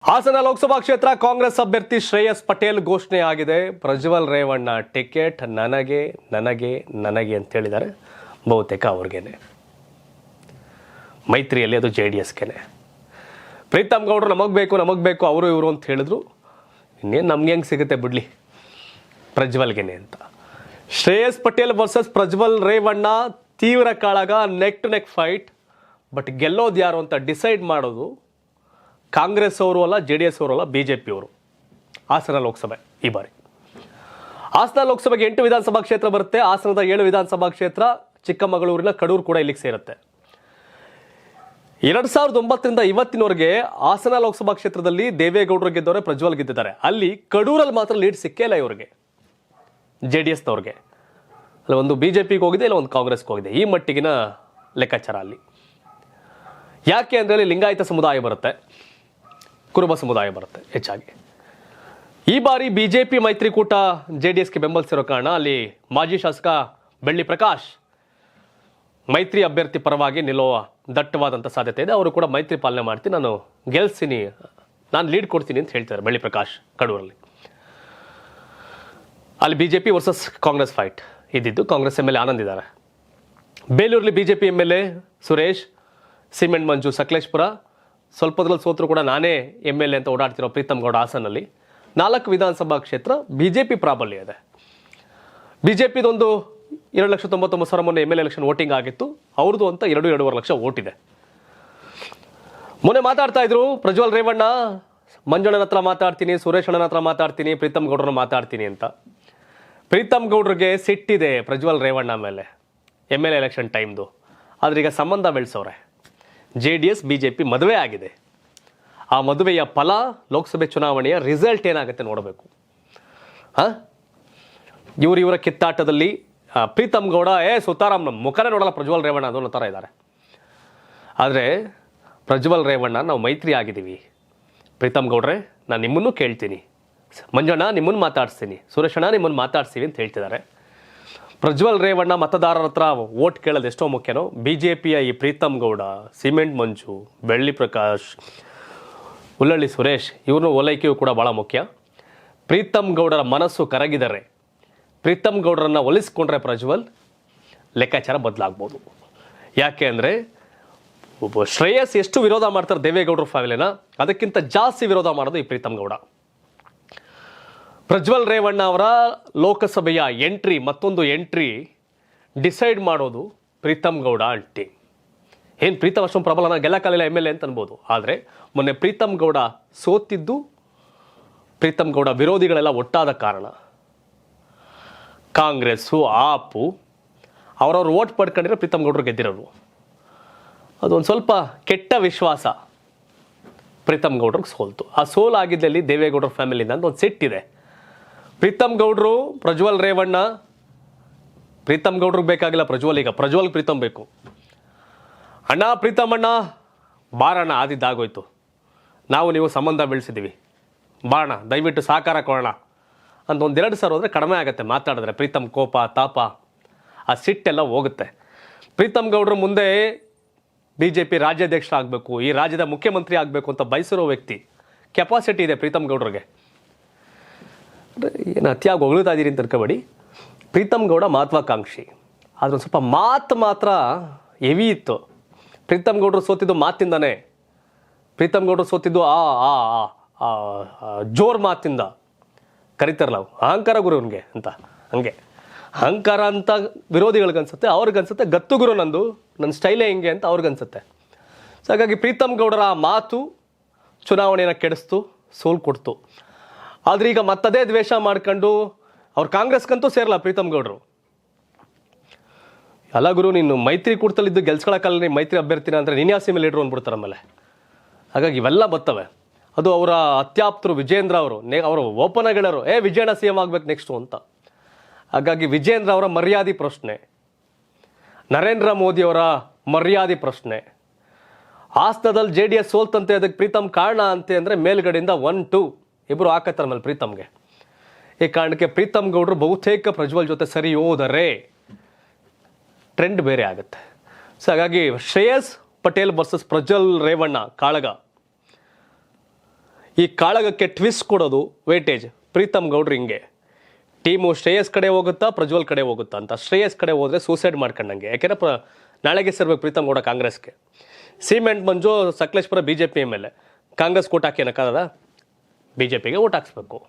ಹಾಸನ ಲೋಕಸಭಾ ಕ್ಷೇತ್ರ ಕಾಂಗ್ರೆಸ್ ಅಭ್ಯರ್ಥಿ ಶ್ರೇಯಸ್ ಪಟೇಲ್ ಘೋಷಣೆ ಆಗಿದೆ. ಪ್ರಜ್ವಲ್ ರೇವಣ್ಣ ಟಿಕೆಟ್ ನನಗೆ ನನಗೆ ನನಗೆ ಅಂತ ಹೇಳಿದ್ದಾರೆ. ಬಹುತೇಕ ಅವ್ರಿಗೇನೆ, ಮೈತ್ರಿಯಲ್ಲಿ ಅದು JDSಗೆನೆ. ಪ್ರೀತಮ್ ಗೌಡ್ರು ನಮಗೆ ಬೇಕು ಅವರು ಇವರು ಅಂತ ಹೇಳಿದ್ರು. ಇನ್ನೇನು ನಮ್ಗೆ ಹೆಂಗೆ ಸಿಗುತ್ತೆ ಬಿಡ್ಲಿ, ಪ್ರಜ್ವಲ್ಗೆನೆ ಅಂತ. ಶ್ರೇಯಸ್ ಪಟೇಲ್ ವರ್ಸಸ್ ಪ್ರಜ್ವಲ್ ರೇವಣ್ಣ ತೀವ್ರ ಕಾಳಗ, neck to neck fight. But ಗೆಲ್ಲೋದು ಯಾರು ಅಂತ ಡಿಸೈಡ್ ಮಾಡೋದು ಕಾಂಗ್ರೆಸ್ ಅವರು ಅಲ್ಲ, JDS ಅವರು ಅಲ್ಲ, BJP ಅವರು. ಹಾಸನ ಲೋಕಸಭೆ ಈ ಬಾರಿ. ಹಾಸನ ಲೋಕಸಭೆಗೆ 8 ವಿಧಾನಸಭಾ ಕ್ಷೇತ್ರ ಬರುತ್ತೆ. ಹಾಸನದ 7 ವಿಧಾನಸಭಾ ಕ್ಷೇತ್ರ, ಚಿಕ್ಕಮಗಳೂರಿನ ಕಡೂರು ಕೂಡ ಇಲ್ಲಿಗೆ ಸೇರುತ್ತೆ. 2009ರಿಂದ ಇವತ್ತಿನವರೆಗೆ ಹಾಸನ ಲೋಕಸಭಾ ಕ್ಷೇತ್ರದಲ್ಲಿ ದೇವೇಗೌಡರು ಗೆದ್ದವರೆ, ಪ್ರಜ್ವಲ್ ಗೆದ್ದಿದ್ದಾರೆ. ಅಲ್ಲಿ ಕಡೂರಲ್ಲಿ ಮಾತ್ರ ಲೀಡ್ ಸಿಕ್ಕೇ ಇಲ್ಲ ಇವರಿಗೆ, JDSನವ್ರಿಗೆ. ಅಲ್ಲಿ ಒಂದು BJPಗೆ ಹೋಗಿದೆ, ಇಲ್ಲ ಒಂದು ಕಾಂಗ್ರೆಸ್ಗೆ ಹೋಗಿದೆ. ಈ ಮಟ್ಟಿಗಿನ ಲೆಕ್ಕಾಚಾರ ಅಲ್ಲಿ. ಯಾಕೆ ಅಂದರೆ ಅಲ್ಲಿ ಲಿಂಗಾಯತ ಸಮುದಾಯ ಬರುತ್ತೆ, ಕುರುಬ ಸಮುದಾಯ ಬರುತ್ತೆ ಹೆಚ್ಚಾಗಿ. ಈ ಬಾರಿ BJP ಮೈತ್ರಿಕೂಟ JDSಗೆ ಬೆಂಬಲಿಸಿರೋ ಕಾರಣ ಅಲ್ಲಿ ಮಾಜಿ ಶಾಸಕ ಬೆಳ್ಳಿ ಪ್ರಕಾಶ್ ಮೈತ್ರಿ ಅಭ್ಯರ್ಥಿ ಪರವಾಗಿ ನಿಲ್ಲುವ ದಟ್ಟವಾದಂಥ ಸಾಧ್ಯತೆ ಇದೆ. ಅವರು ಕೂಡ ಮೈತ್ರಿ ಪಾಲನೆ ಮಾಡ್ತೀನಿ, ನಾನು ಗೆಲ್ಸ್ತೀನಿ, ನಾನು ಲೀಡ್ ಕೊಡ್ತೀನಿ ಅಂತ ಹೇಳ್ತಾರೆ ಬೆಳ್ಳಿ ಪ್ರಕಾಶ್ ಕಡೂರಲ್ಲಿ. ಅಲ್ಲಿ BJP ವರ್ಸಸ್ ಕಾಂಗ್ರೆಸ್ ಫೈಟ್ ಇದ್ದಿದ್ದು. ಕಾಂಗ್ರೆಸ್ MLA ಆನಂದ್ ಇದ್ದಾರೆ. ಬೇಲೂರಲ್ಲಿ BJP MLA ಸುರೇಶ್, ಸಿಮೆಂಟ್ ಮಂಜು ಸಕಲೇಶ್ಪುರ, ಸ್ವಲ್ಪದ್ರಲ್ಲಿ ಸೋತರು ಕೂಡ ನಾನೇ MLA ಅಂತ ಓಡಾಡ್ತಿರೋ ಪ್ರೀತಮ್ ಗೌಡ ಹಾಸನಲ್ಲಿ. 4 ವಿಧಾನಸಭಾ ಕ್ಷೇತ್ರ BJP ಪ್ರಾಬಲ್ಯ ಇದೆ. BJPದೊಂದು 2,99,000 ಮೊನ್ನೆ MLA ಎಲೆಕ್ಷನ್ ವೋಟಿಂಗ್ ಆಗಿತ್ತು. ಅವ್ರದ್ದು ಅಂತ 2-2.5 ಲಕ್ಷ ವೋಟ್ ಇದೆ. ಮೊನ್ನೆ ಮಾತಾಡ್ತಾ ಇದ್ರು ಪ್ರಜ್ವಲ್ ರೇವಣ್ಣ, ಮಂಜಣ್ಣನ ಹತ್ರ ಮಾತಾಡ್ತೀನಿ, ಸುರೇಶ್ ಅಣ್ಣನ ಹತ್ರ ಮಾತಾಡ್ತೀನಿ, ಪ್ರೀತಮ್ ಗೌಡ್ರನ್ನ ಮಾತಾಡ್ತೀನಿ ಅಂತ. ಪ್ರೀತಮ್ ಗೌಡ್ರಿಗೆ ಸಿಟ್ಟಿದೆ ಪ್ರಜ್ವಲ್ ರೇವಣ್ಣ ಮೇಲೆ MLA ಎಲೆಕ್ಷನ್ ಟೈಮ್ದು. ಆದ್ರೆ ಈಗ ಸಂಬಂಧ ಬೆಳೆಸವ್ರೆ. JDS BJP ಮದುವೆ ಆಗಿದೆ. ಆ ಮದುವೆಯ ಫಲ ಲೋಕಸಭೆ ಚುನಾವಣೆಯ ರಿಸಲ್ಟ್ ಏನಾಗುತ್ತೆ ನೋಡಬೇಕು. ಇವರ ಕಿತ್ತಾಟದಲ್ಲಿ ಪ್ರೀತಮ್ ಗೌಡ ಸುತಾರಾಮ್ ನಮ್ಮ ಮುಖನೇ ನೋಡಲ್ಲ ಪ್ರಜ್ವಲ್ ರೇವಣ್ಣ ಅದನ್ನ ಥರ ಇದ್ದಾರೆ. ಆದರೆ ಪ್ರಜ್ವಲ್ ರೇವಣ್ಣ ನಾವು ಮೈತ್ರಿ ಆಗಿದ್ದೀವಿ, ಪ್ರೀತಮ್ ಗೌಡ್ರೆ ನಾನು ನಿಮ್ಮನ್ನು ಕೇಳ್ತೀನಿ, ಮಂಜಣ್ಣ ನಿಮ್ಮನ್ನು ಮಾತಾಡಿಸ್ತೀನಿ, ಸುರೇಶಣ್ಣ ನಿಮ್ಮನ್ನು ಮಾತಾಡ್ಸ್ತೀವಿ ಅಂತ ಹೇಳ್ತಿದ್ದಾರೆ. ಪ್ರಜ್ವಲ್ ರೇವಣ್ಣ ಮತದಾರರ ಹತ್ರ ವೋಟ್ ಕೇಳೋದು ಎಷ್ಟೋ ಮುಖ್ಯನೋ, BJPಯ ಈ ಪ್ರೀತಮ್ ಗೌಡ, ಸಿಮೆಂಟ್ ಮಂಜು, ಬೆಳ್ಳಿ ಪ್ರಕಾಶ್, ಉಲ್ಲಳ್ಳಿ ಸುರೇಶ್ ಇವ್ರನ್ನ ಓಲೈಕೆಯೂ ಕೂಡ ಭಾಳ ಮುಖ್ಯ. ಪ್ರೀತಮ್ ಗೌಡರ ಮನಸ್ಸು ಕರಗಿದರೆ, ಪ್ರೀತಮ್ ಗೌಡರನ್ನ ಒಲಿಸ್ಕೊಂಡ್ರೆ ಪ್ರಜ್ವಲ್ ಲೆಕ್ಕಾಚಾರ ಬದಲಾಗ್ಬೋದು. ಯಾಕೆ ಅಂದರೆ ಒಬ್ಬ ಶ್ರೇಯಸ್ ಎಷ್ಟು ವಿರೋಧ ಮಾಡ್ತಾರೆ ದೇವೇಗೌಡರ ಫ್ಯಾಮಿಲಿನ, ಅದಕ್ಕಿಂತ ಜಾಸ್ತಿ ವಿರೋಧ ಮಾಡೋದು ಈ ಪ್ರೀತಮ್ ಗೌಡ. ಪ್ರಜ್ವಲ್ ರೇವಣ್ಣ ಅವರ ಲೋಕಸಭೆಯ ಮತ್ತೊಂದು ಎಂಟ್ರಿ ಡಿಸೈಡ್ ಮಾಡೋದು ಪ್ರೀತಮ್ ಗೌಡ ಅಂಟಿ. ಏನು ಪ್ರೀತಮ್ ಅಷ್ಟೊಂದು ಪ್ರಬಲನ ಗೆಲ್ಲಕ್ಕಾಗಲಿಲ್ಲ MLA ಅಂತ ಅನ್ಬೋದು. ಆದರೆ ಮೊನ್ನೆ ಪ್ರೀತಮ್ ಗೌಡ ಸೋತಿದ್ದು ಪ್ರೀತಮ್ ಗೌಡ ವಿರೋಧಿಗಳೆಲ್ಲ ಒಟ್ಟಾದ ಕಾರಣ. ಕಾಂಗ್ರೆಸ್ಸು, ಆಪು ಅವ್ರವ್ರು ಓಟ್ ಪಡ್ಕೊಂಡಿರೋ ಪ್ರೀತಮ್ ಗೌಡರು ಗೆದ್ದಿರೋರು. ಅದೊಂದು ಸ್ವಲ್ಪ ಕೆಟ್ಟ ವಿಶ್ವಾಸ ಪ್ರೀತಮ್ ಗೌಡ್ರಿಗೆ ಸೋಲ್ತು. ಆ ಸೋಲಾಗಿದ್ದಲ್ಲಿ ದೇವೇಗೌಡರ ಫ್ಯಾಮಿಲಿಯಿಂದ ಅಂತ ಒಂದು ಸೆಟ್ಟಿದೆ. ಪ್ರೀತಮ್ ಗೌಡ್ರು, ಪ್ರಜ್ವಲ್ ರೇವಣ್ಣ, ಪ್ರೀತಮ್ ಗೌಡ್ರಿಗೆ ಬೇಕಾಗಿಲ್ಲ ಪ್ರಜ್ವಲ್, ಈಗ ಪ್ರಜ್ವಲ್ ಪ್ರೀತಮ್ ಬೇಕು. ಅಣ್ಣ ಪ್ರೀತಮ್ ಅಣ್ಣ ಬಾರಣ್ಣ, ಆದಿದ್ದಾಗೋಯ್ತು, ನಾವು ನೀವು ಸಂಬಂಧ ಬೆಳೆಸಿದ್ದೀವಿ, ಬಾರಣ ದಯವಿಟ್ಟು ಸಹಕಾರ ಕೊಡೋಣ ಅಂತ 1-2 ಸಾರಿ ಹೋದರೆ ಕಡಿಮೆ ಆಗುತ್ತೆ ಮಾತಾಡಿದ್ರೆ. ಪ್ರೀತಮ್ ಕೋಪ ತಾಪ ಆ ಸಿಟ್ಟೆಲ್ಲ ಹೋಗುತ್ತೆ. ಪ್ರೀತಮ್ ಗೌಡ್ರು ಮುಂದೆ BJP ರಾಜ್ಯಾಧ್ಯಕ್ಷರಾಗಬೇಕು, ಈ ರಾಜ್ಯದ ಮುಖ್ಯಮಂತ್ರಿ ಆಗಬೇಕು ಅಂತ ಬಯಸಿರೋ ವ್ಯಕ್ತಿ. ಕೆಪಾಸಿಟಿ ಇದೆ ಪ್ರೀತಮ್ ಗೌಡ್ರಿಗೆ. ಏನು ಅತಿಯಾಗಿ ಹೊಗಳ್ತಾ ಇದ್ದೀರಿ ಅಂತ ಅನ್ಕೋಬೇಡಿ. ಪ್ರೀತಮ್ ಗೌಡ ಮಹತ್ವಾಕಾಂಕ್ಷಿ, ಆದ್ರೆ ಒಂದು ಸ್ವಲ್ಪ ಮಾತು ಮಾತ್ರ ಹೆವಿ ಇತ್ತು. ಪ್ರೀತಮ್ ಗೌಡರು ಸೋತಿದ್ದು ಮಾತಿಂದಾನೆ. ಪ್ರೀತಮ್ ಗೌಡರು ಸೋತಿದ್ದು ಜೋರ್ ಮಾತಿಂದ ಕರಿತಾರಲ್ಲ, ಅಹಂಕಾರ ಗುರು ಅವನಿಗೆ ಅಂತ. ಹಂಗೆ ಅಹಂಕಾರ ಅಂತ ವಿರೋಧಿಗಳಿಗನ್ಸುತ್ತೆ, ಅವ್ರಿಗನ್ಸುತ್ತೆ ಗತ್ತು ಗುರು ನಂದು, ನನ್ನ ಸ್ಟೈಲೇ ಹಿಂಗೆ ಅಂತ ಅವ್ರಿಗನ್ಸುತ್ತೆ. ಸೊ ಹಾಗಾಗಿ ಪ್ರೀತಮ್ ಗೌಡರ ಮಾತು ಚುನಾವಣೆಯನ್ನು ಕೆಡಿಸ್ತು, ಸೋಲ್ ಕೊಡ್ತು. ಆದ್ರೆ ಈಗ ಮತ್ತದೇ ದ್ವೇಷ ಮಾಡ್ಕೊಂಡು ಅವ್ರು ಕಾಂಗ್ರೆಸ್ಗಂತೂ ಸೇರಲ್ಲ ಪ್ರೀತಮ್ ಗೌಡರು. ಅಲ್ಲ ಗುರು, ನೀನು ಮೈತ್ರಿ ಕೂಟದಲ್ಲಿದ್ದು ಗೆಲ್ಸ್ಕೊಳಕ್ಕಲ್ಲ, ನೀನು ಮೈತ್ರಿ ಅಭ್ಯರ್ಥಿನ ಅಂದರೆ ನೀನ್ಯಾಸಿ ಲೀಡ್ರು ಅಂದ್ಬಿಡ್ತಾರೆ ಆಮೇಲೆ. ಹಾಗಾಗಿ ಇವೆಲ್ಲ ಬರ್ತವೆ. ಅದು ಅವರ ಅತ್ಯಾಪ್ತರು ವಿಜೇಂದ್ರ ಅವರು ಓಪನ್ ಆಗಿ ಹೇಳೋರು, ವಿಜಯಣ್ಣ CM ಆಗ್ಬೇಕು ನೆಕ್ಸ್ಟು ಅಂತ. ಹಾಗಾಗಿ ವಿಜೇಂದ್ರ ಅವರ ಮರ್ಯಾದೆ ಪ್ರಶ್ನೆ, ನರೇಂದ್ರ ಮೋದಿ ಅವರ ಮರ್ಯಾದೆ ಪ್ರಶ್ನೆ. ಹಾಸನದಲ್ಲಿ JDS ಸೋಲ್ತಂತೆ, ಅದಕ್ಕೆ ಪ್ರೀತಮ್ ಕಾರಣ ಅಂತೆ ಅಂದರೆ ಮೇಲ್ಗಡೆಯಿಂದ 1-2 ಇಬ್ಬರು ಹಾಕತ್ತಾರೆ ಮೇಲೆ ಪ್ರೀತಮ್ಗೆ. ಈ ಕಾರಣಕ್ಕೆ ಪ್ರೀತಮ್ ಗೌಡರು ಬಹುತೇಕ ಪ್ರಜ್ವಲ್ ಜೊತೆ ಸರಿ ಹೋದರೆ ಟ್ರೆಂಡ್ ಬೇರೆ ಆಗುತ್ತೆ. ಸೊ ಹಾಗಾಗಿ ಶ್ರೇಯಸ್ ಪಟೇಲ್ ವರ್ಸಸ್ ಪ್ರಜ್ವಲ್ ರೇವಣ್ಣ ಕಾಳಗ. ಈ ಕಾಳಗಕ್ಕೆ ಟ್ವಿಸ್ಟ್ ಕೊಡೋದು ವೇಟೇಜ್. ಪ್ರೀತಮ್ ಗೌಡ್ರು ಹಿಂಗೆ ಟೀಮು ಶ್ರೇಯಸ್ ಕಡೆ ಹೋಗುತ್ತಾ ಪ್ರಜ್ವಲ್ ಕಡೆ ಹೋಗುತ್ತಾ ಅಂತ. ಶ್ರೇಯಸ್ ಕಡೆ ಹೋದರೆ ಸೂಸೈಡ್ ಮಾಡ್ಕೊಂಡಂಗೆ. ಯಾಕೆಂದ್ರೆ ನಾಳೆಗೆ ಸೇರ್ಬೇಕು ಪ್ರೀತಮ್ ಗೌಡ ಕಾಂಗ್ರೆಸ್ಗೆ. ಸಿಮೆಂಟ್ ಮಂಜು ಸಕಲೇಶ್ಪುರ BJP ಮೇಲೆ ಕಾಂಗ್ರೆಸ್ ಓಟ್ ಹಾಕಿ ಏನಕ್ಕಾಗದ, BJPಗೆ ಓಟ್ ಹಾಕ್ಸ್ಬೇಕು.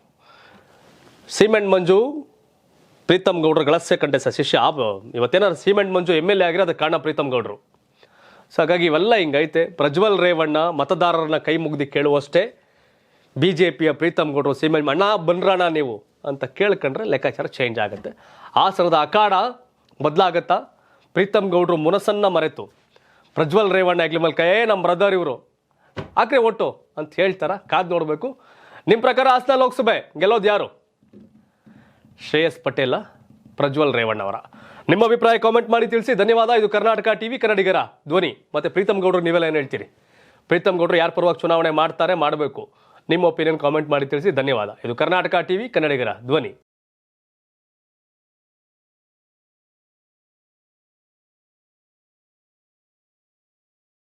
ಸಿಮೆಂಟ್ ಮಂಜು ಪ್ರೀತಮ್ ಗೌಡ್ರು ಗಳಸೆ ಕಂಡೆ ಶಿಷ್ಯ. ಇವತ್ತೇನಾದ್ರು ಸಿಮೆಂಟ್ ಮಂಜು MLA ಆಗಿರೋ ಅದಕ್ಕೆ ಕಾರಣ ಪ್ರೀತಮ್ ಗೌಡ್ರು. ಸೊ ಹಾಗಾಗಿ ಇವೆಲ್ಲ ಹಿಂಗೈತೆ. ಪ್ರಜ್ವಲ್ ರೇವಣ್ಣ ಮತದಾರರನ್ನ ಕೈ ಮುಗ್ದು ಕೇಳುವಷ್ಟೇ. BJPಯ ಪ್ರೀತಮ್ ಗೌಡ್ರು ಸಿಮೆಂಟ್ ಅಣ್ಣ ಬನ್ರಣ್ಣ ನೀವು ಅಂತ ಕೇಳ್ಕೊಂಡ್ರೆ ಲೆಕ್ಕಾಚಾರ ಚೇಂಜ್ ಆಗುತ್ತೆ. ಆ ಸರದ ಅಖಾಡ ಬದಲಾಗತ್ತಾ? ಪ್ರೀತಮ್ ಗೌಡ್ರು ಮುನಸನ್ನ ಮರೆತು ಪ್ರಜ್ವಲ್ ರೇವಣ್ಣ ಆಗ್ಲಿ ಮಲ್ಕ ನಮ್ಮ ಬ್ರದರ್ ಇವರು ಆಕ್ರೆ ಒಟ್ಟು ಅಂತ ಹೇಳ್ತಾರ. ಕಾದ್ ನೋಡಬೇಕು. ನಿಮ್ಮ ಪ್ರಕಾರ ಹಾಸನ ಲೋಕಸಭೆ ಗೆಲ್ಲೋದು ಯಾರು? ಶ್ರೇಯಸ್ ಪಟೇಲ, ಪ್ರಜ್ವಲ್ ರೇವಣ್ಣ ಅವರ? ನಿಮ್ಮ ಅಭಿಪ್ರಾಯ ಕಾಮೆಂಟ್ ಮಾಡಿ ತಿಳಿಸಿ. ಧನ್ಯವಾದ. ಇದು ಕರ್ನಾಟಕ TV, ಕನ್ನಡಿಗರ ಧ್ವನಿ. ಮತ್ತೆ ಪ್ರೀತಮ್ ಗೌಡ್ರು ನೀವೆಲ್ಲ ಏನು ಹೇಳ್ತೀರಿ? ಪ್ರೀತಮ್ ಗೌಡ್ರು ಯಾರ ಪರವಾಗಿ ಚುನಾವಣೆ ಮಾಡ್ತಾರೆ, ಮಾಡಬೇಕು? ನಿಮ್ಮ ಒಪಿನಿಯನ್ ಕಾಮೆಂಟ್ ಮಾಡಿ ತಿಳಿಸಿ. ಧನ್ಯವಾದ. ಇದು ಕರ್ನಾಟಕ TV, ಕನ್ನಡಿಗರ ಧ್ವನಿ.